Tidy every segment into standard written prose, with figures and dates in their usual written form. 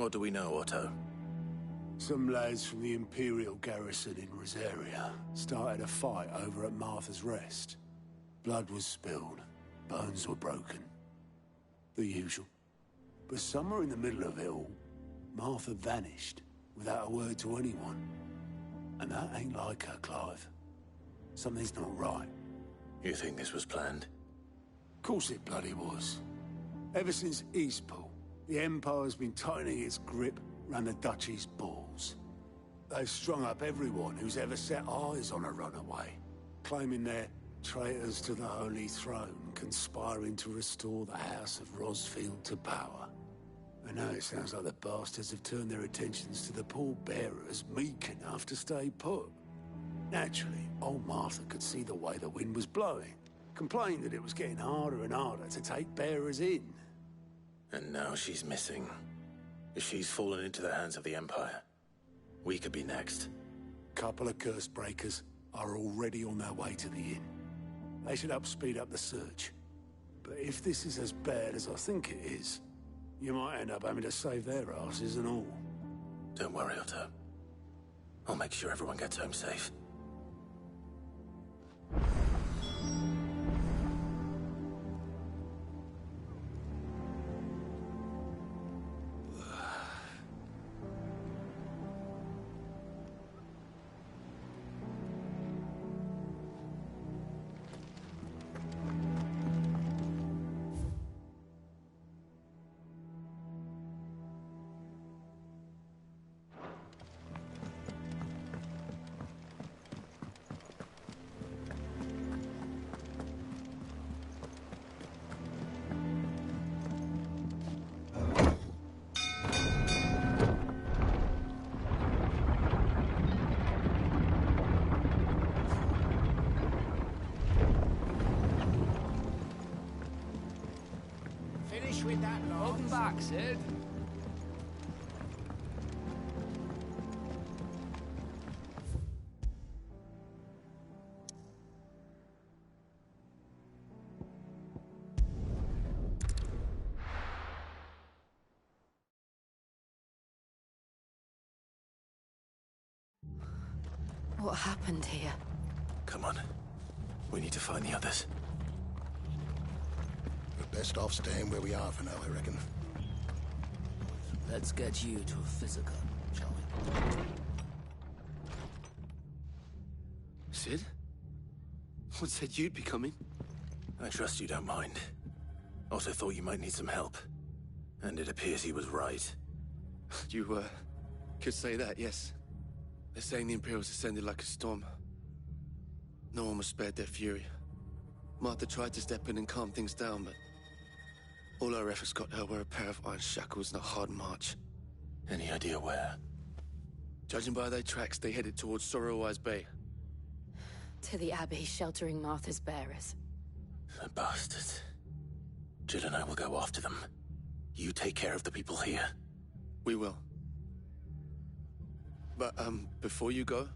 What do we know, Otto? Some lads from the Imperial garrison in Rosaria started a fight over at Martha's Rest. Blood was spilled, bones were broken. The usual. But somewhere in the middle of it all, Martha vanished without a word to anyone. And that ain't like her, Clive. Something's not right. You think this was planned? Course it bloody was. Ever since Eastpool, the Empire's been tightening its grip round the Duchy's balls. They've strung up everyone who's ever set eyes on a runaway, claiming they're traitors to the Holy Throne, conspiring to restore the House of Rosfield to power. And now it sounds like the bastards have turned their attentions to the pallbearers meek enough to stay put. Naturally, old Martha could see the way the wind was blowing, complained that it was getting harder and harder to take bearers in. And now she's missing. She's fallen into the hands of the Empire. We could be next. Couple of curse breakers are already on their way to the inn. They should help speed up the search. But if this is as bad as I think it is, you might end up having to save their asses and all. Don't worry, Otto. I'll make sure everyone gets home safe. With that, welcome back, Sid. What happened here? Come on. We need to find the others. We're best off staying where we are for now, I reckon. Let's get you to a physical, shall we? Sid? What said you'd be coming? I trust you don't mind. Also thought you might need some help. And it appears he was right. You, could say that, yes. They're saying the Imperials ascended like a storm. No one was spared their fury. Martha tried to step in and calm things down, but all our efforts got her were a pair of iron shackles and a hard march. Any idea where? Judging by their tracks, they headed towards Sorrowwise Bay. To the Abbey, sheltering Martha's bearers. The bastards. Jill and I will go after them. You take care of the people here. We will. But, before you go,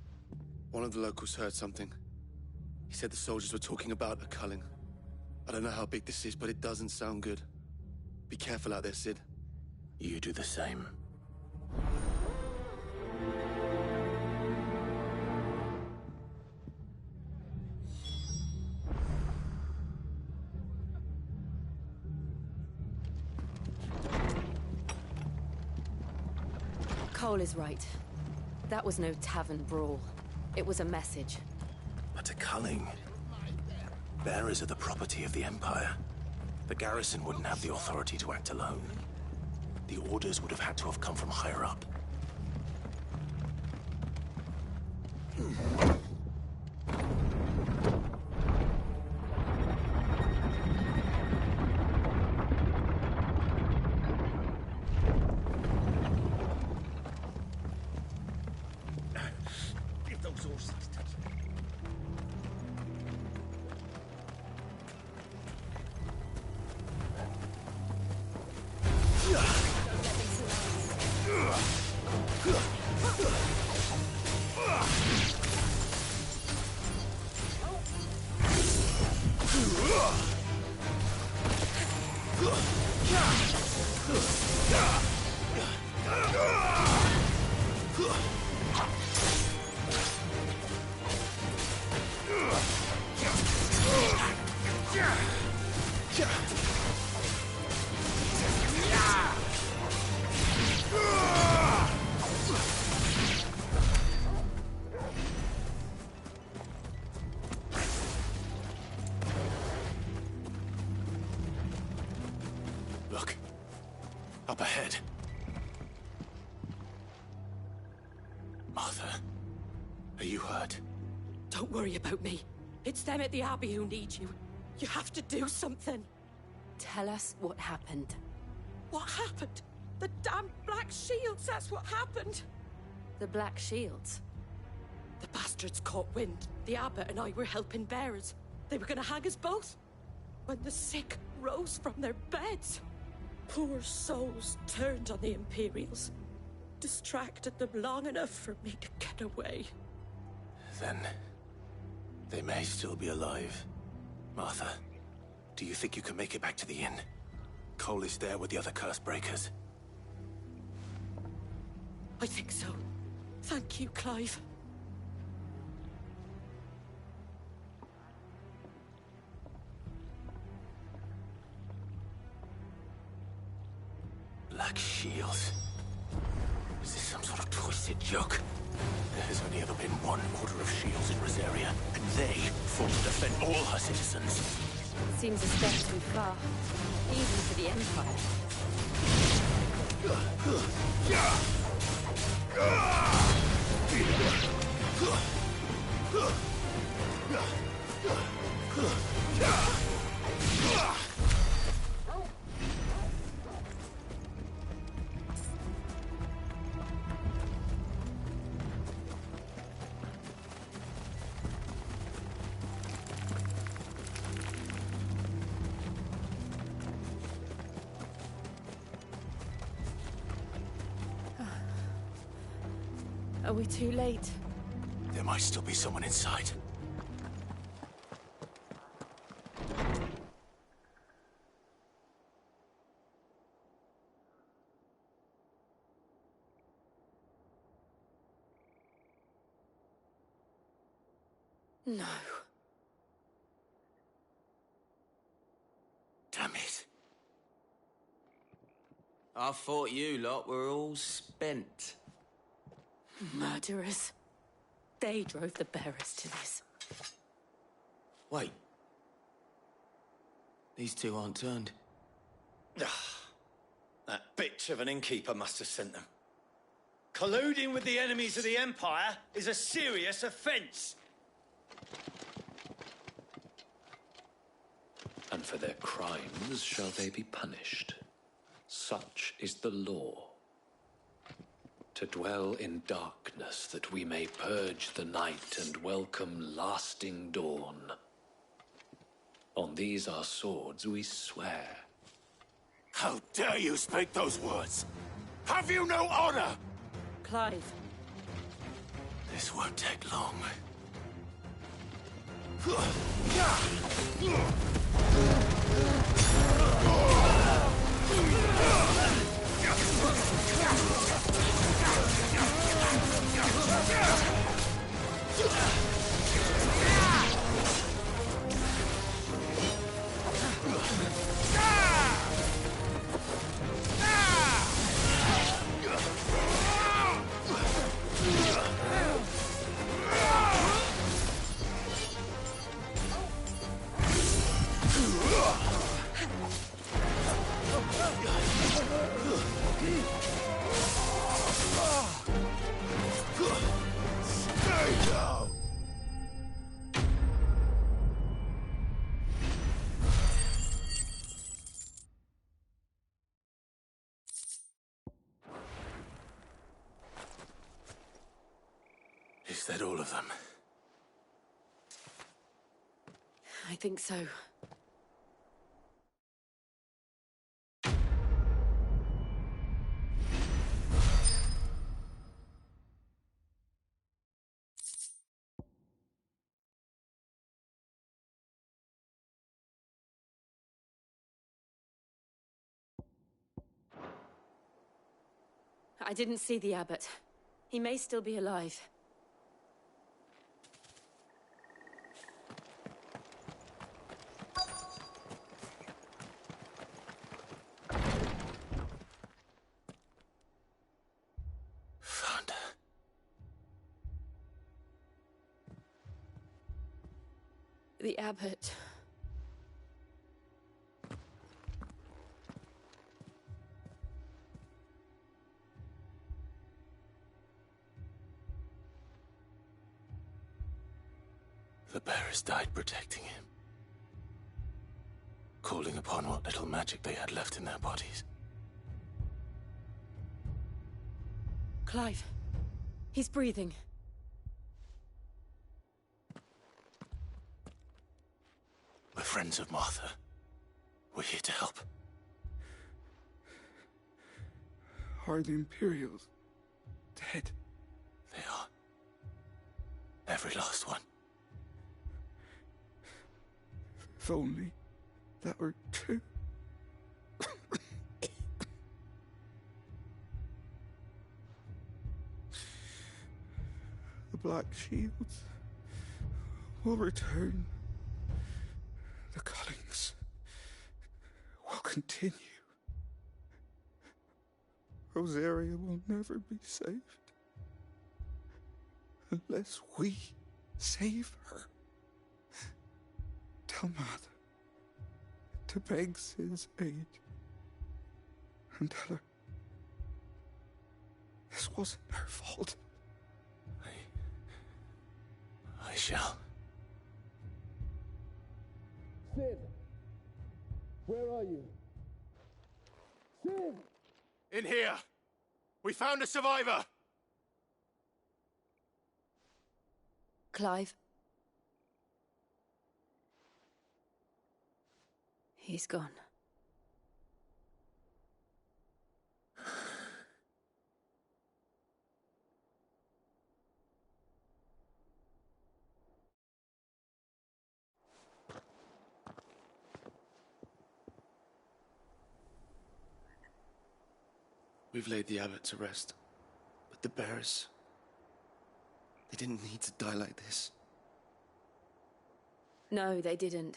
one of the locals heard something. He said the soldiers were talking about a culling. I don't know how big this is, but it doesn't sound good. Be careful out there, Sid. You do the same. Cole is right. That was no tavern brawl. It was a message. But a culling. Bearers are the property of the Empire. The garrison wouldn't have the authority to act alone. The orders would have had to have come from higher up. Give those horses to Up ahead. Martha, are you hurt? Don't worry about me. It's them at the Abbey who need you. You have to do something. Tell us what happened. What happened? The damn Black Shields, that's what happened. The Black Shields? The bastards caught wind. The Abbot and I were helping bearers. They were gonna hang us both. When the sick rose from their beds, poor souls turned on the Imperials. Distracted them long enough for me to get away. Then they may still be alive. Martha, do you think you can make it back to the inn? Cole is there with the other curse breakers. I think so. Thank you, Clive. Black Shields. Is this some sort of twisted joke? There has only ever been one Order of Shields in Rosaria, and they fought to defend all her citizens. Seems a step too far, even for the Empire. Are we too late? There might still be someone inside. No. Damn it. I thought you lot were all spent. Murderers. They drove the bearers to this. Wait. These two aren't turned. That bitch of an innkeeper must have sent them. Colluding with the enemies of the Empire is a serious offence. And for their crimes shall they be punished. Such is the law. To dwell in darkness that we may purge the night and welcome lasting dawn. On these our swords we swear. How dare you speak those words? Have you no honor? Clive. This won't take long. Is that all of them? I think so. I didn't see the Abbot. He may still be alive. The Abbot. The bearers died protecting him. Calling upon what little magic they had left in their bodies. Clive. He's breathing. We're friends of Martha. We're here to help. Are the Imperials dead? They are. Every last one. If only that were true. The Black Shields will return. The Cullings will continue. Rosaria will never be saved unless we save her. Tell Mother to beg Sid's aid and tell her this wasn't her fault. I shall. Sid! Where are you? Sid! In here! We found a survivor! Clive. He's gone. We've laid the abbot to rest. But the bearers... they didn't need to die like this. No, they didn't.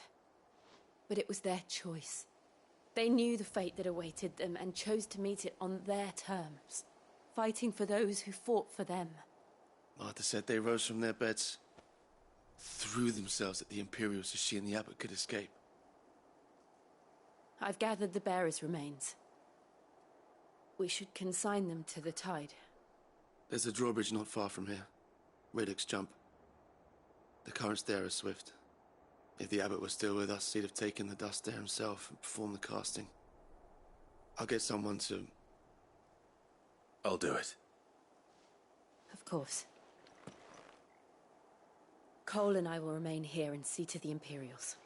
But it was their choice. They knew the fate that awaited them and chose to meet it on their terms, fighting for those who fought for them. Martha said they rose from their beds, threw themselves at the Imperials so she and the abbot could escape. I've gathered the bearers' remains. We should consign them to the tide. There's a drawbridge not far from here. Radix Jump. The currents there are swift. If the abbot was still with us, he'd have taken the dust there himself and performed the casting. I'll get someone to... I'll do it. Of course. Cole and I will remain here and see to the Imperials.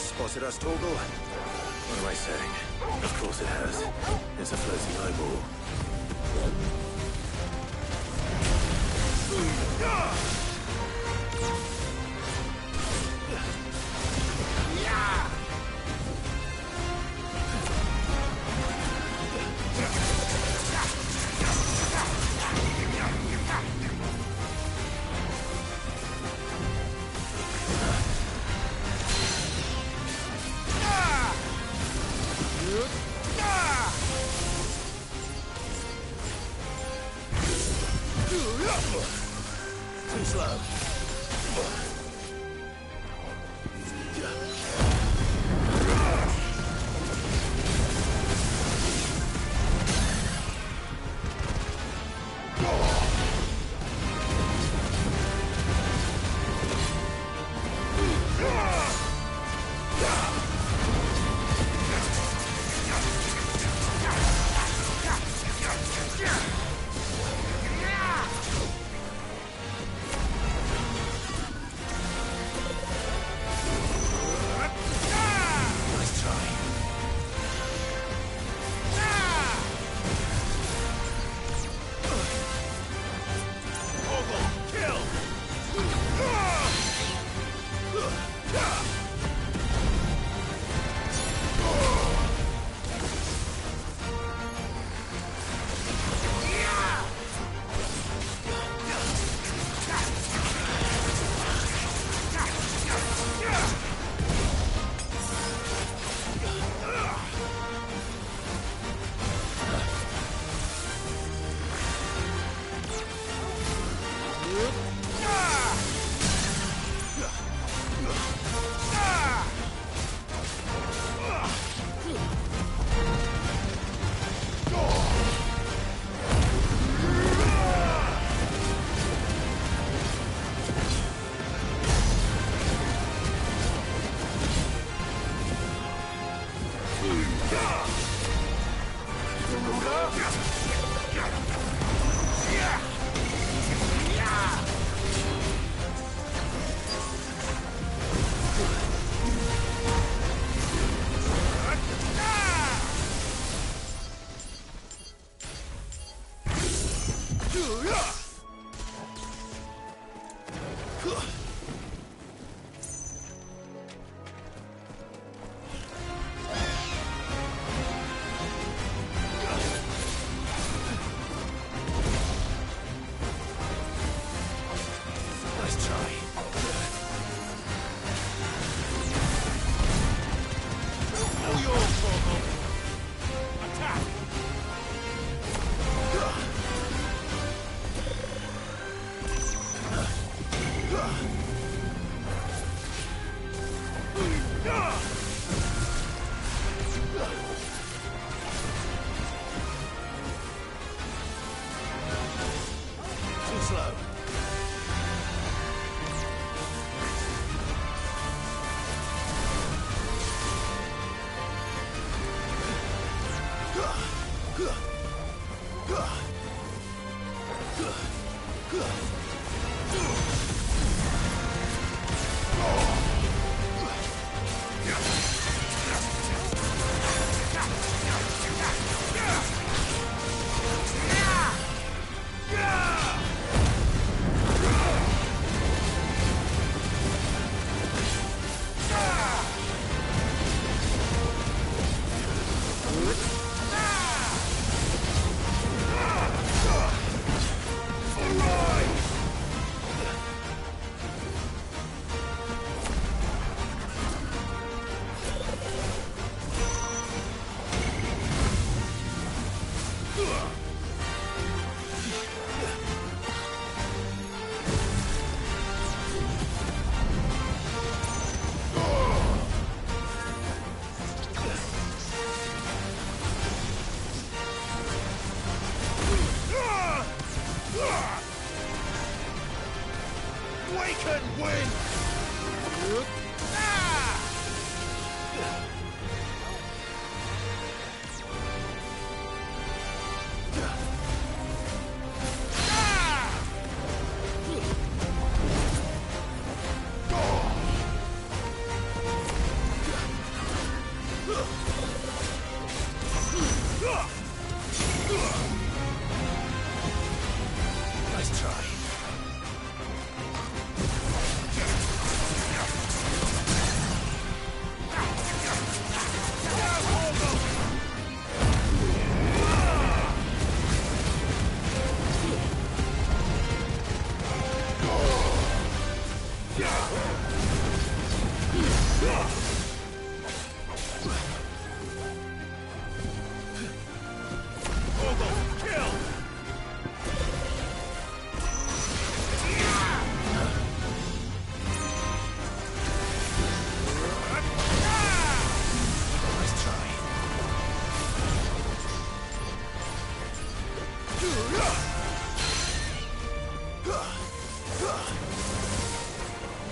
Spotted us, Torgal? What am I saying? Of course it has. It's a floating eyeball. Too slow.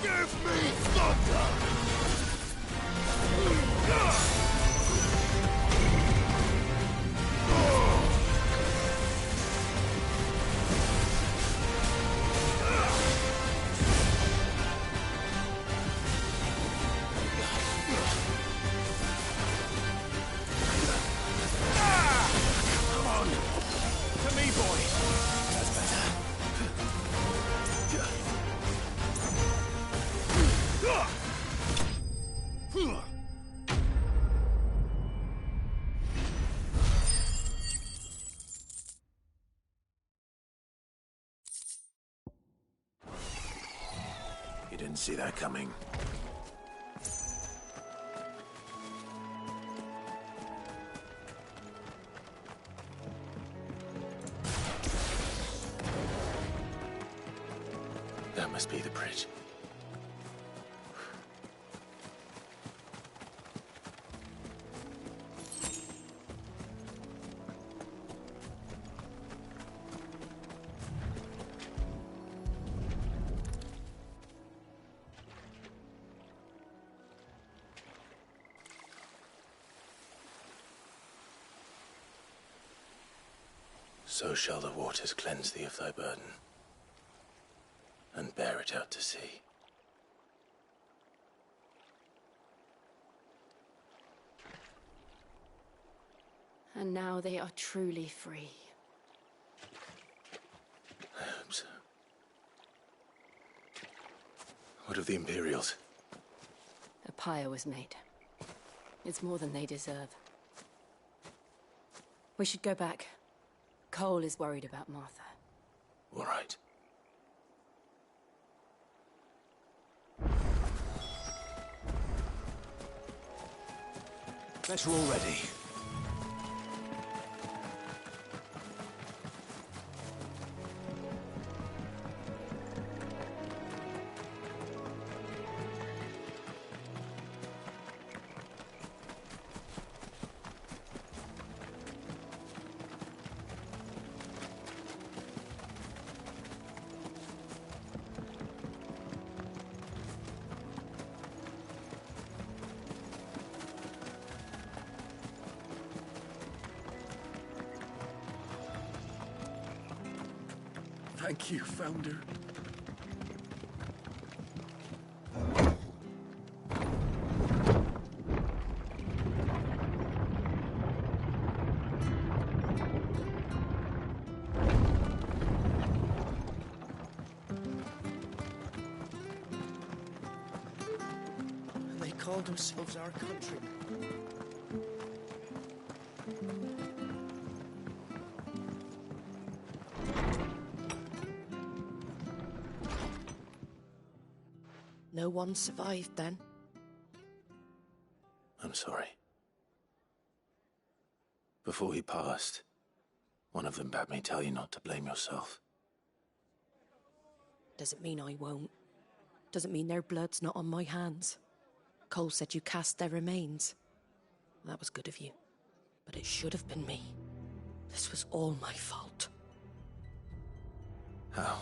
Give me thunder! You didn't see that coming. That must be the bridge. So shall the waters cleanse thee of thy burden, and bear it out to sea. And now they are truly free. I hope so. What of the Imperials? A pyre was made. It's more than they deserve. We should go back. Cole is worried about Martha. All right. Better already. Thank you, Founder. And they called themselves our country. No one survived then. I'm sorry. Before he passed, one of them bade me tell you not to blame yourself. Doesn't mean I won't. Doesn't mean their blood's not on my hands. Cole said you cast their remains. That was good of you. But it should have been me. This was all my fault. How?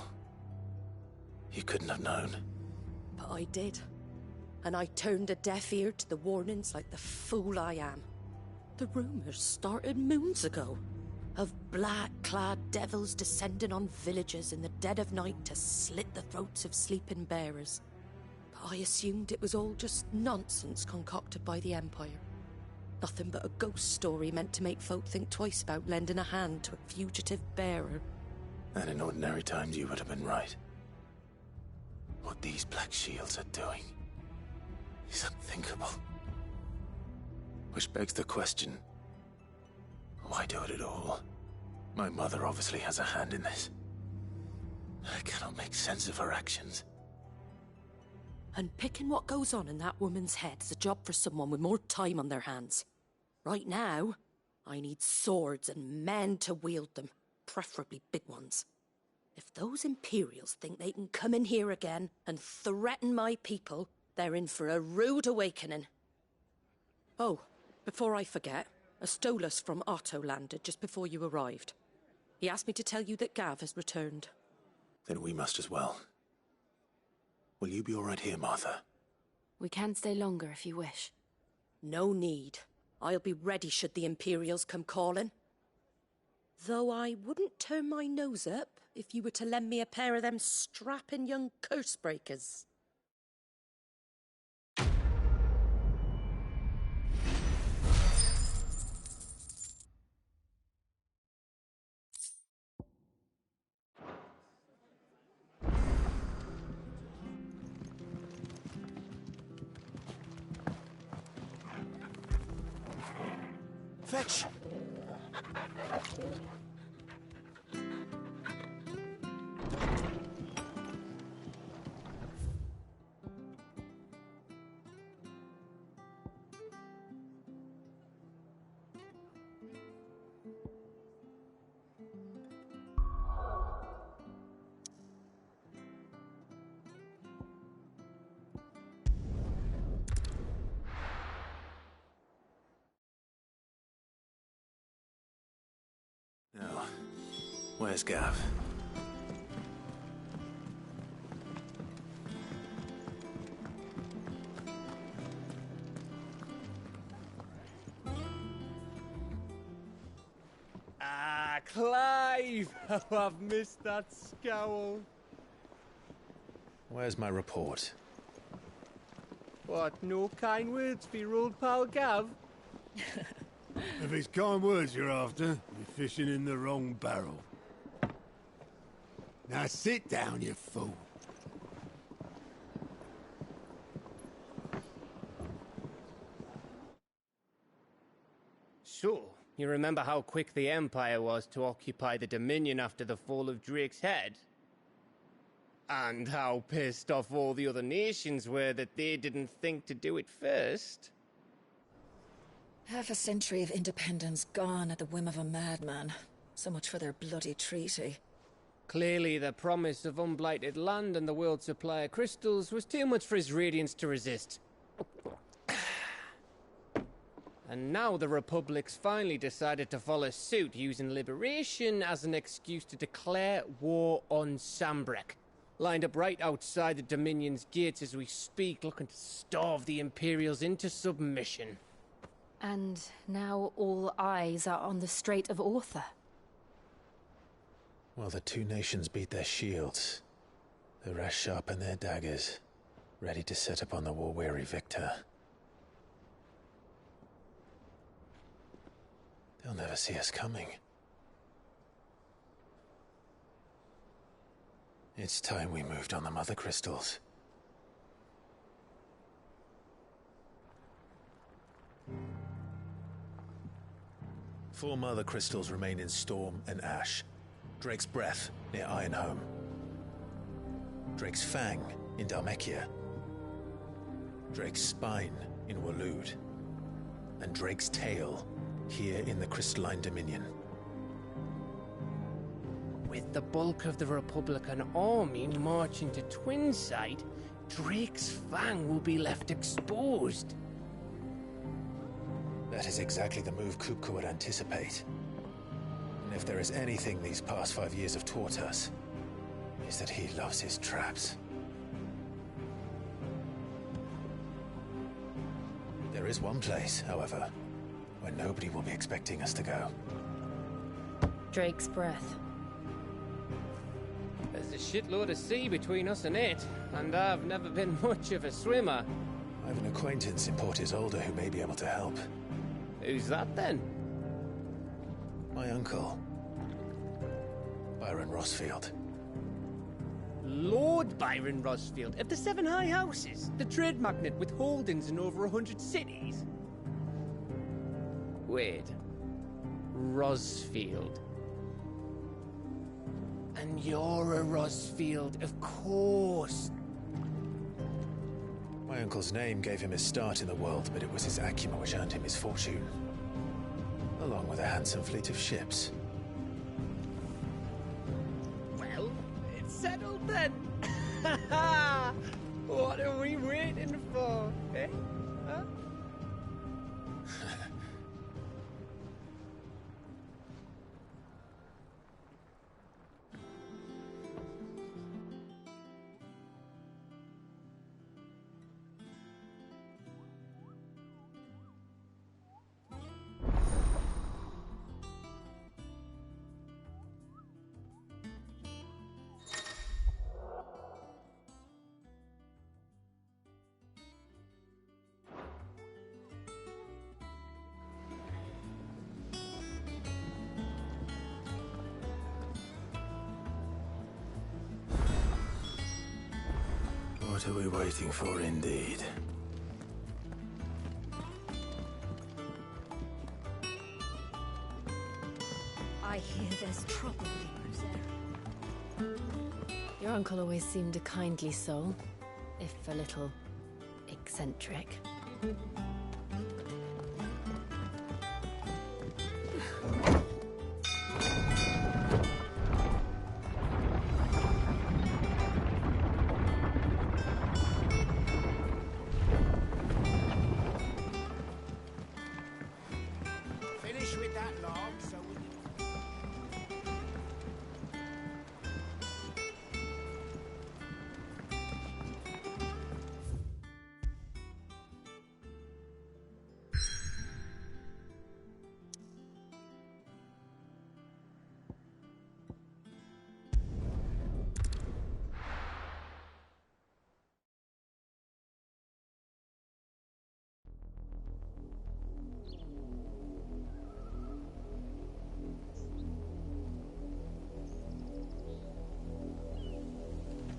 You couldn't have known. But I did. And I turned a deaf ear to the warnings like the fool I am. The rumours started moons ago. Of black-clad devils descending on villages in the dead of night to slit the throats of sleeping bearers. But I assumed it was all just nonsense concocted by the Empire. Nothing but a ghost story meant to make folk think twice about lending a hand to a fugitive bearer. And in ordinary times you would have been right. What these Black Shields are doing is unthinkable. Which begs the question, why do it at all? My mother obviously has a hand in this. I cannot make sense of her actions. And picking what goes on in that woman's head is a job for someone with more time on their hands. Right now, I need swords and men to wield them, preferably big ones. If those Imperials think they can come in here again and threaten my people, they're in for a rude awakening. Oh, before I forget, a Stolas from Otto landed just before you arrived. He asked me to tell you that Gav has returned. Then we must as well. Will you be all right here, Martha? We can stay longer if you wish. No need. I'll be ready should the Imperials come calling. Though I wouldn't turn my nose up if you were to lend me a pair of them strapping young curse breakers. Fetch! Now, where's Gav? Ah, Clive! How I've missed that scowl. Where's my report? What, no kind words for your old pal Gav? If it's kind words you're after, you're fishing in the wrong barrel. Now sit down, you fool. So, you remember how quick the Empire was to occupy the Dominion after the fall of Drake's head? And how pissed off all the other nations were that they didn't think to do it first? Half a century of independence gone at the whim of a madman. So much for their bloody treaty. Clearly, the promise of unblighted land and the world's supply of crystals was too much for his radiance to resist. And now the Republic's finally decided to follow suit, using liberation as an excuse to declare war on Sambrek. Lined up right outside the Dominion's gates as we speak, looking to starve the Imperials into submission. And now all eyes are on the Strait of Author. While the two nations beat their shields, the rest sharpen their daggers, ready to set upon the war-weary victor. They'll never see us coming. It's time we moved on the Mother Crystals. Four Mother Crystals remain in Storm and Ash. Drake's Breath near Ironhome. Drake's Fang in Dhalmekia. Drake's Spine in Waloed. And Drake's Tail here in the Crystalline Dominion. With the bulk of the Republican army marching to Twinside, Drake's Fang will be left exposed. That is exactly the move Kupka would anticipate. And if there is anything these past 5 years have taught us, is that he loves his traps. There is one place, however, where nobody will be expecting us to go. Drake's Breath. There's a shitload of sea between us and it, and I've never been much of a swimmer. I have an acquaintance in Port Isolde who may be able to help. Who's that then? My uncle, Byron Rossfield. Lord Byron Rossfield of the Seven High Houses, the trade magnate with holdings in over 100 cities. Wait, Rossfield. And you're a Rossfield, of course. My uncle's name gave him his start in the world, but it was his acumen which earned him his fortune. Along with a handsome fleet of ships. Well, it's settled then. What are we waiting for, eh? Huh? What are we waiting for, indeed? I hear there's trouble in Rosera. Your uncle always seemed a kindly soul, if a little eccentric. Finish with that log so we can...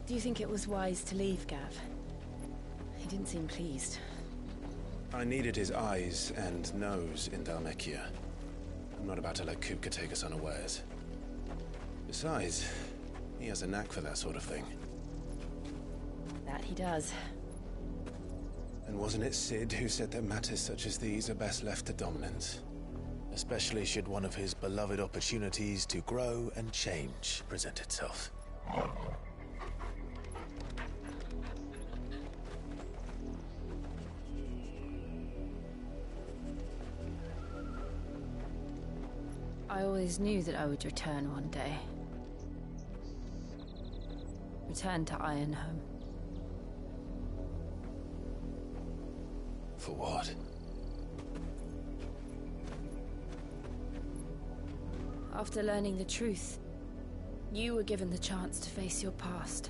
Do you think it was wise to leave, Gav? He didn't seem pleased. I needed his eyes and nose in Dhalmekia. I'm not about to let Kupka take us unawares. Besides, he has a knack for that sort of thing. That he does. And wasn't it Sid who said that matters such as these are best left to dominance? Especially should one of his beloved opportunities to grow and change present itself. I always knew that I would return one day. Return to Ironhome. For what? After learning the truth, you were given the chance to face your past.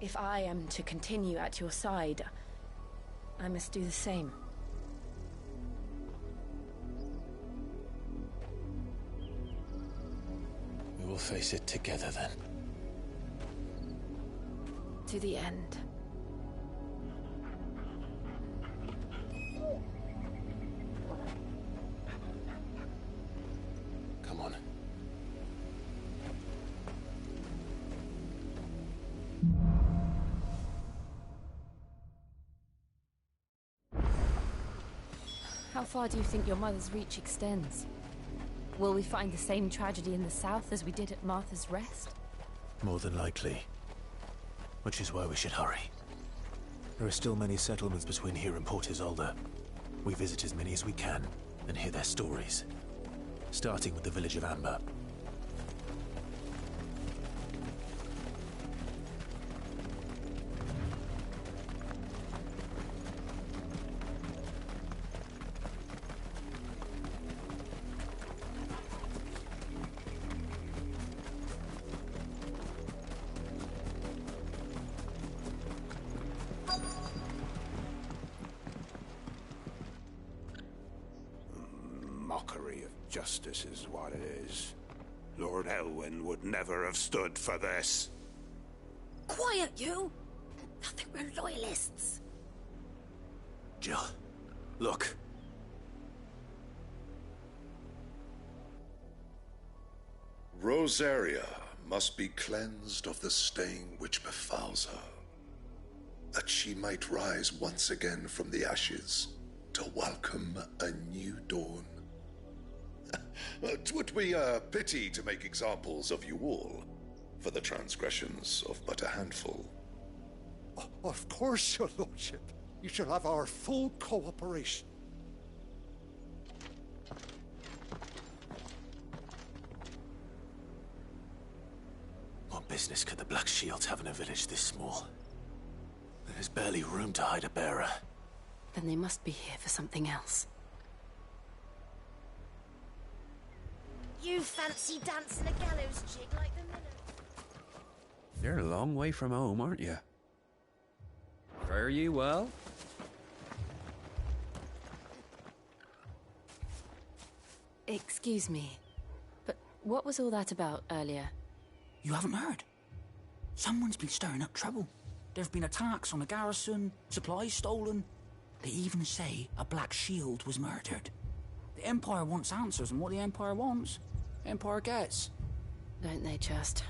If I am to continue at your side, I must do the same. We will face it together then. To the end. Come on. How far do you think your mother's reach extends? Will we find the same tragedy in the south as we did at Martha's Rest? More than likely. Which is why we should hurry. There are still many settlements between here and Port Isolde. We visit as many as we can and hear their stories. Starting with the village of Amber. Mockery of justice is what it is. Lord Elwyn would never have stood for this. Quiet, you! Nothing, we're loyalists. Jill, look. Rosaria must be cleansed of the stain which befouls her, that she might rise once again from the ashes to welcome a new dawn. 'Twould be a pity to make examples of you all for the transgressions of but a handful. Of course, your lordship. You shall have our full cooperation. What business could the Black Shields have in a village this small? There's barely room to hide a bearer. Then they must be here for something else. You fancy dancing a gallows jig like the minnows? You're a long way from home, aren't you? Fare ye well? Excuse me, but what was all that about earlier? You haven't heard? Someone's been stirring up trouble. There've been attacks on the garrison, supplies stolen. They even say a Black Shield was murdered. The Empire wants answers, and what the Empire wants, Empire gets. Don't they just?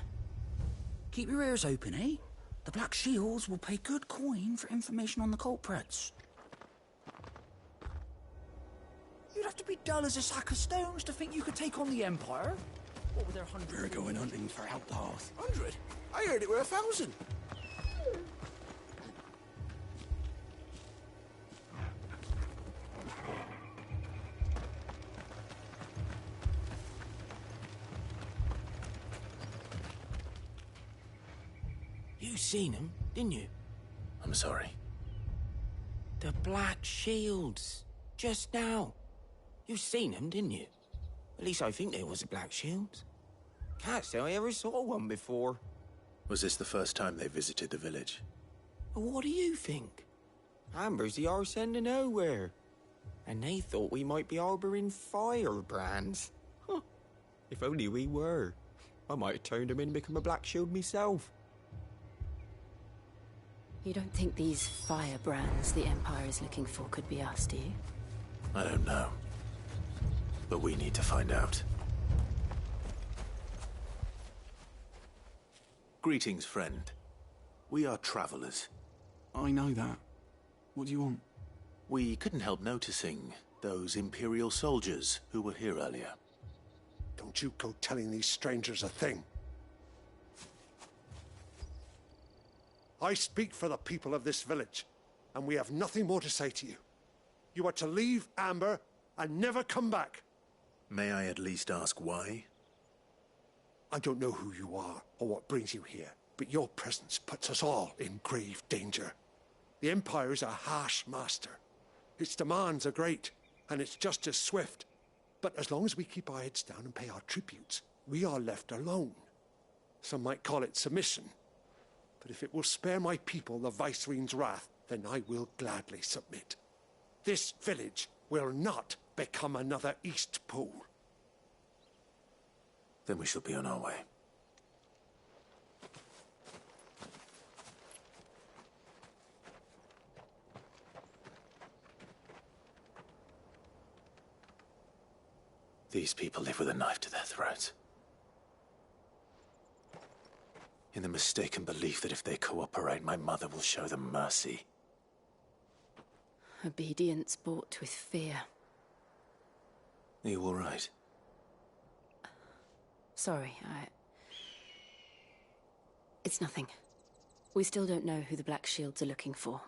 Keep your ears open, eh? The Black Shields will pay good coin for information on the culprits. You'd have to be dull as a sack of stones to think you could take on the Empire. What with their 100? We're going hunting for outlaws. 100? I heard it were 1,000. You seen him, didn't you? I'm sorry. The Black Shields. Just now. You seen them, didn't you? At least I think there was a Black Shield. Can't say I ever saw one before. Was this the first time they visited the village? What do you think? Amber's the arse end of nowhere. And they thought we might be harbouring firebrands. Huh. If only we were. I might have turned them in and become a Black Shield myself. You don't think these firebrands the Empire is looking for could be us, do you? I don't know. But we need to find out. Greetings, friend. We are travelers. I know that. What do you want? We couldn't help noticing those Imperial soldiers who were here earlier. Don't you go telling these strangers a thing. I speak for the people of this village, and we have nothing more to say to you. You are to leave Amber and never come back. May I at least ask why? I don't know who you are or what brings you here, but your presence puts us all in grave danger. The Empire is a harsh master. Its demands are great, and its justice swift. But as long as we keep our heads down and pay our tributes, we are left alone. Some might call it submission. But if it will spare my people the Viceroy's wrath, then I will gladly submit. This village will not become another East Pool. Then we shall be on our way. These people live with a knife to their throats. In the mistaken belief that if they cooperate, my mother will show them mercy. Obedience bought with fear. Are you all right? Sorry, It's nothing. We still don't know who the Black Shields are looking for.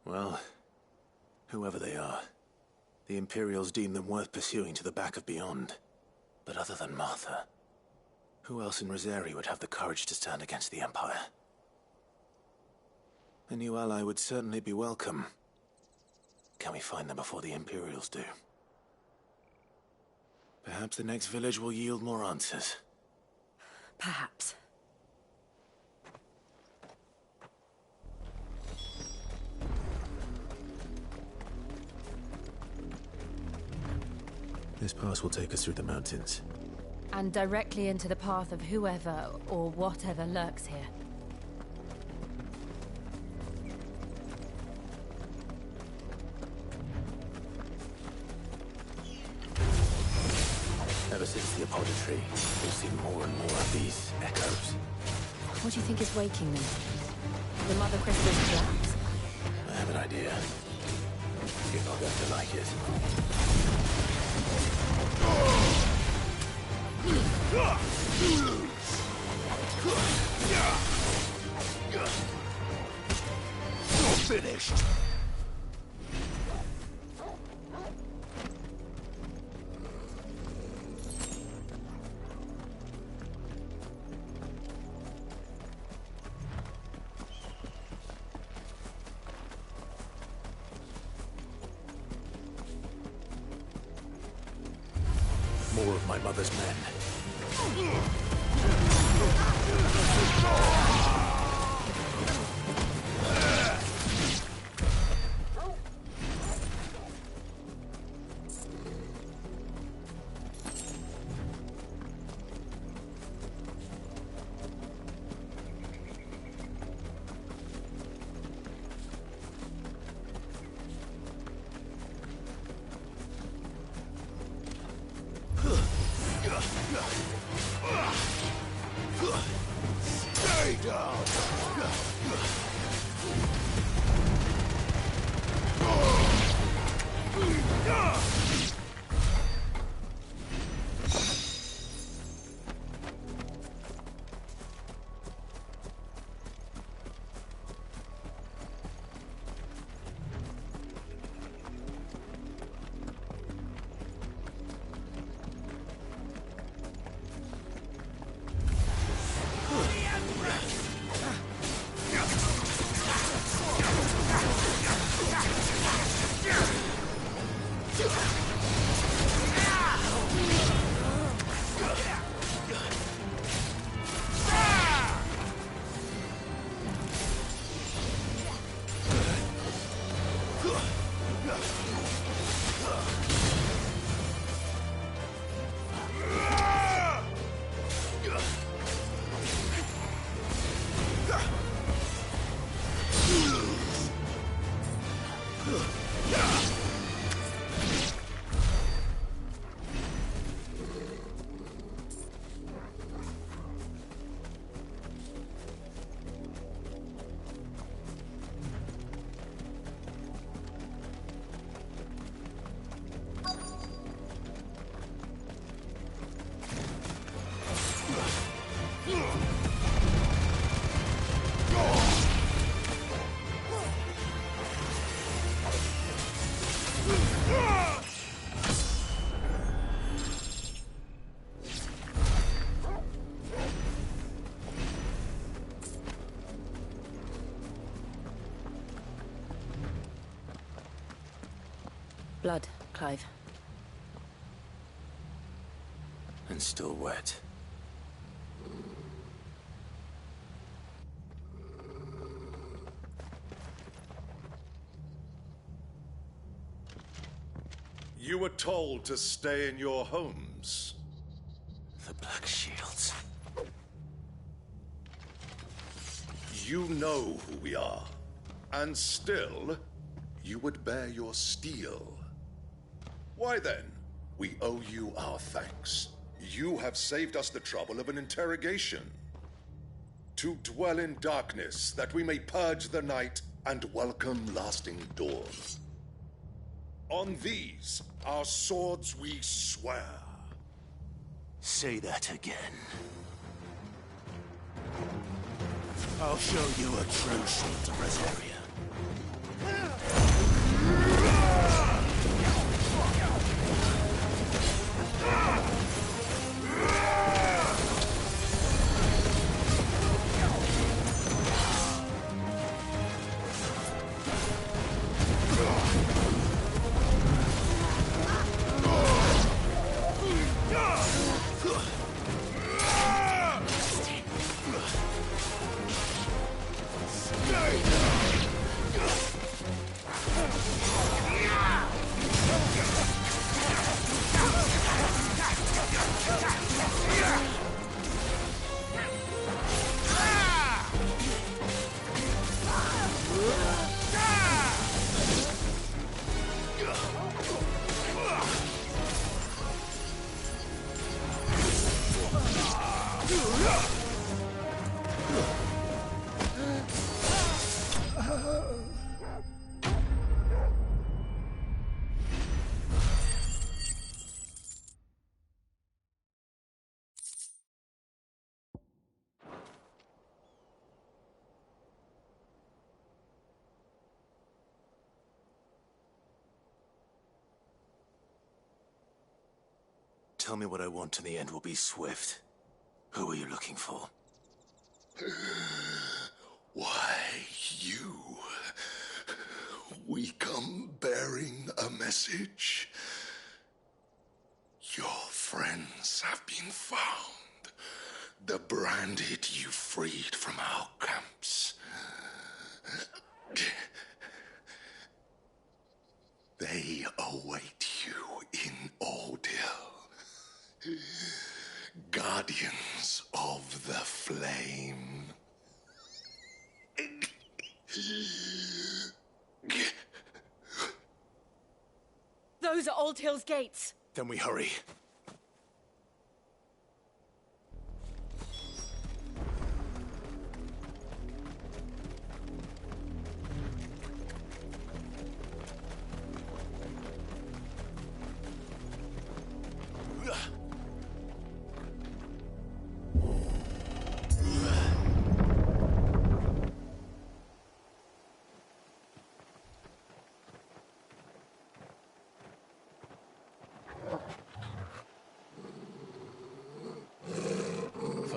Well, whoever they are, the Imperials deem them worth pursuing to the back of beyond. But other than Martha, who else in Rosari would have the courage to stand against the Empire? A new ally would certainly be welcome. Can we find them before the Imperials do? Perhaps the next village will yield more answers. Perhaps. This pass will take us through the mountains. And directly into the path of whoever or whatever lurks here. Ever since the apodatory, we've seen more and more of these echoes. What do you think is waking them? The Mother Crystal's collapse? I have an idea. You're not going to like it. You're finished! More of my mother's men. Stay down! Blood, Clive. And still wet. You were told to stay in your homes. The Black Shields. You know who we are. And still, you would bear your steel. Why then, we owe you our thanks. You have saved us the trouble of an interrogation. To dwell in darkness, that we may purge the night and welcome lasting dawn. On these, our swords we swear. Say that again. I'll show you a true shield of Rosaria. Tell me what I want and the end will be swift. Who are you looking for? Why, you. We come bearing a message. Your friends have been found. The branded you freed from our camps. They await you in Ordeal. Guardians of the Flame. Those are Old Hill's gates. Then we hurry.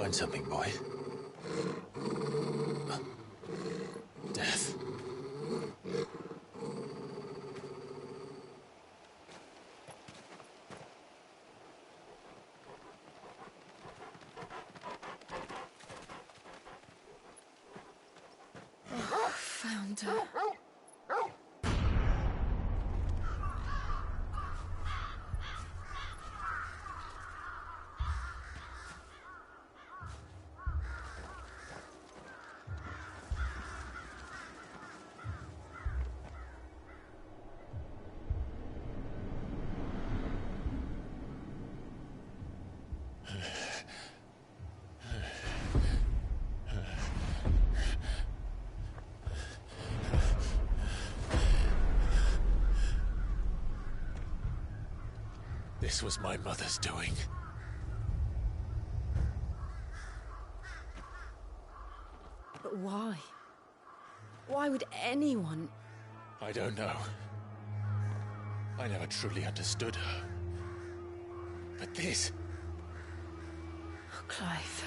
find something, boy. Death. Found her. This was my mother's doing. But why? Why would anyone... I don't know. I never truly understood her. But this... Oh, Clive.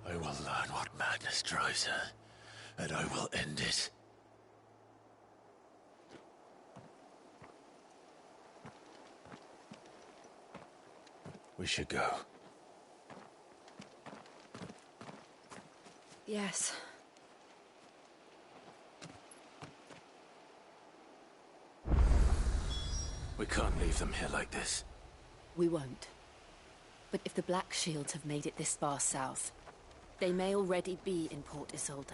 I will learn what madness drives her, and I will end it. We should go. Yes. We can't leave them here like this. We won't. But if the Black Shields have made it this far south, they may already be in Port Isolde.